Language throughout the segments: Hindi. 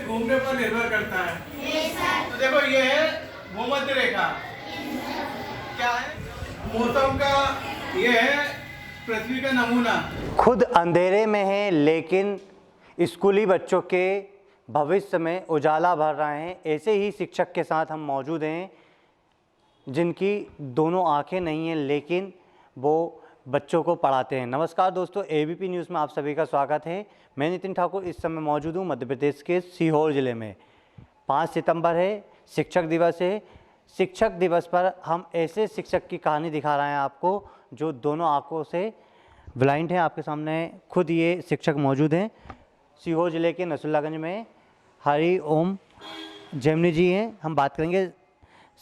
घूमने पर निर्भर करता है। तो देखो ये है भूमध्य रेखा, क्या है मौसम का, ये है पृथ्वी का नमूना। खुद अंधेरे में है लेकिन स्कूली बच्चों के भविष्य में उजाला भर रहे हैं। ऐसे ही शिक्षक के साथ हम मौजूद हैं जिनकी दोनों आंखें नहीं हैं लेकिन वो बच्चों को पढ़ाते हैं। नमस्कार दोस्तों, एबीपी न्यूज़ में आप सभी का स्वागत है। मैं नितिन ठाकुर इस समय मौजूद हूँ मध्य प्रदेश के सीहोर ज़िले में। 5 सितंबर है, शिक्षक दिवस है। शिक्षक दिवस पर हम ऐसे शिक्षक की कहानी दिखा रहे हैं आपको जो दोनों आंखों से ब्लाइंड हैं। आपके सामने खुद ये शिक्षक मौजूद हैं। सीहोर ज़िले के नसरुल्लागंज में हरि ओम जेमनी जी हैं। हम बात करेंगे।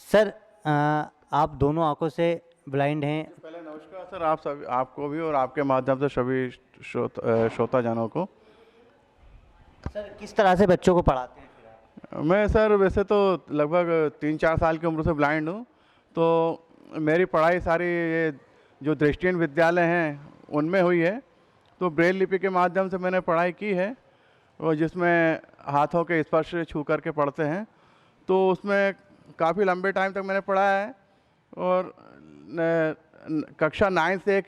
सर, आप दोनों आंखों से ब्लाइंड हैं। पहले नमस्कार सर, आप सभी, आपको भी और आपके माध्यम से सभी श्रोताजनों को। सर, किस तरह से बच्चों को पढ़ाते हैं? मैं सर वैसे तो लगभग 3-4 साल की उम्र से ब्लाइंड हूँ, तो मेरी पढ़ाई सारी ये जो दृष्टिहीन विद्यालय हैं उनमें हुई है। तो ब्रेल लिपि के माध्यम से मैंने पढ़ाई की है, और जिसमें हाथों के स्पर्श छू करके पढ़ते हैं। तो उसमें काफ़ी लंबे टाइम तक मैंने पढ़ा है। और कक्षा 9 से एक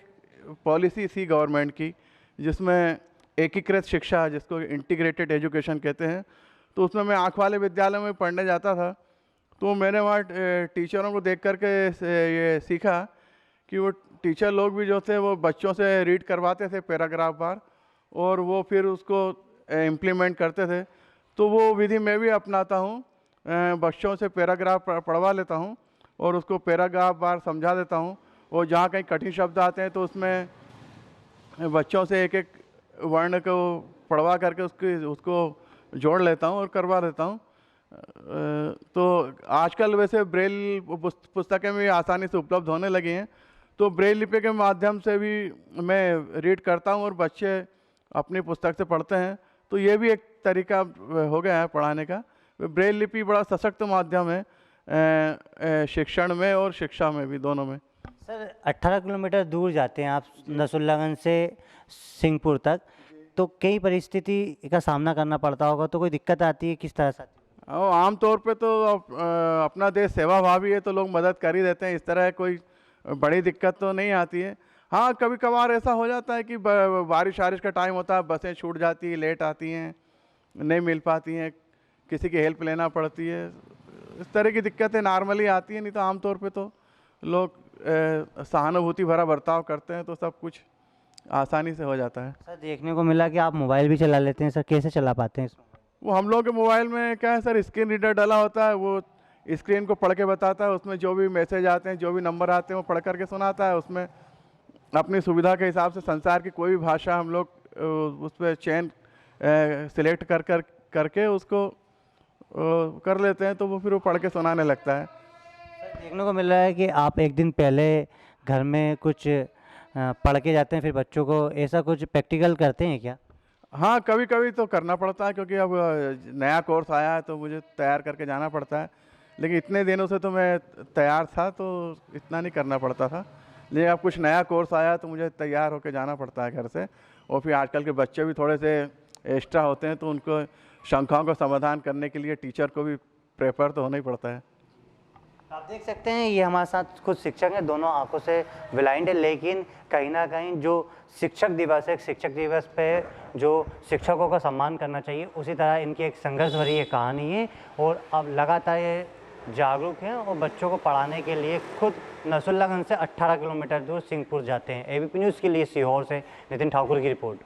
पॉलिसी थी गवर्नमेंट की जिसमें एकीकृत शिक्षा, जिसको इंटीग्रेटेड एजुकेशन कहते हैं, तो उसमें मैं आँख वाले विद्यालय में पढ़ने जाता था। तो मैंने वहाँ टीचरों को देख करके ये सीखा कि वो टीचर लोग भी जो थे वो बच्चों से रीड करवाते थे पैराग्राफ बार, और वो फिर उसको इम्प्लीमेंट करते थे। तो वो विधि मैं भी अपनाता हूँ, बच्चों से पैराग्राफ पढ़वा लेता हूँ और उसको पैराग्राफ बार समझा देता हूँ। और जहाँ कहीं कठिन शब्द आते हैं तो उसमें बच्चों से एक एक वर्ण को पढ़वा करके उसको जोड़ लेता हूँ और करवा देता हूँ। तो आजकल वैसे ब्रेल पुस्तकें भी आसानी से उपलब्ध होने लगी हैं, तो ब्रेल लिपि के माध्यम से भी मैं रीड करता हूँ और बच्चे अपनी पुस्तक से पढ़ते हैं। तो ये भी एक तरीका हो गया है पढ़ाने का। ब्रेल लिपि बड़ा सशक्त माध्यम है शिक्षण में और शिक्षा में भी, दोनों में। सर, 18 किलोमीटर दूर जाते हैं आप नसरुल्लागंज से सिंहपुर तक, तो कई परिस्थिति का सामना करना पड़ता होगा, तो कोई दिक्कत आती है? किस तरह से आती है? और आमतौर पे तो अपना देश सेवा भावी है, तो लोग मदद कर ही देते हैं। इस तरह कोई बड़ी दिक्कत तो नहीं आती है। हाँ, कभी कभार ऐसा हो जाता है कि बारिश वारिश का टाइम होता है, बसें छूट जाती है, लेट आती हैं, नहीं मिल पाती हैं, किसी की हेल्प लेना पड़ती है। इस तरह की दिक्कतें नॉर्मली आती हैं, नहीं तो आमतौर पे तो लोग सहानुभूति भरा बर्ताव करते हैं, तो सब कुछ आसानी से हो जाता है। सर, देखने को मिला कि आप मोबाइल भी चला लेते हैं। सर, कैसे चला पाते हैं इसमें? वो हम लोग के मोबाइल में क्या है सर, स्क्रीन रीडर डला होता है, वो स्क्रीन को पढ़ के बताता है। उसमें जो भी मैसेज आते हैं, जो भी नंबर आते हैं, वो पढ़ करके सुनाता है। उसमें अपनी सुविधा के हिसाब से संसार की कोई भी भाषा हम लोग उस पर चयन सिलेक्ट करके उसको कर लेते हैं, तो वो फिर वो पढ़ के सुनाने लगता है। सर, देखने को मिल रहा है कि आप एक दिन पहले घर में कुछ पढ़ के जाते हैं, फिर बच्चों को ऐसा कुछ प्रैक्टिकल करते हैं क्या? हाँ, कभी कभी तो करना पड़ता है, क्योंकि अब नया कोर्स आया है तो मुझे तैयार करके जाना पड़ता है। लेकिन इतने दिनों से तो मैं तैयार था, तो इतना नहीं करना पड़ता था। लेकिन अब कुछ नया कोर्स आया तो मुझे तैयार होकर जाना पड़ता है घर से। और फिर आजकल के बच्चे भी थोड़े से एक्स्ट्रा होते हैं, तो उनको शंकाओं का समाधान करने के लिए टीचर को भी प्रेफर तो होना ही पड़ता है। आप देख सकते हैं ये हमारे साथ कुछ शिक्षक हैं, दोनों आंखों से ब्लाइंड है, लेकिन कहीं ना कहीं जो शिक्षक दिवस है, शिक्षक दिवस पे जो शिक्षकों का सम्मान करना चाहिए, उसी तरह इनकी एक संघर्ष भरी ये कहानी है। और अब लगातार ये जागरूक हैं और बच्चों को पढ़ाने के लिए खुद नसरुल्लागंज से 18 किलोमीटर दूर सिंहपुर जाते हैं। एबीपी न्यूज़ के लिए सीहोर से नितिन ठाकुर की रिपोर्ट।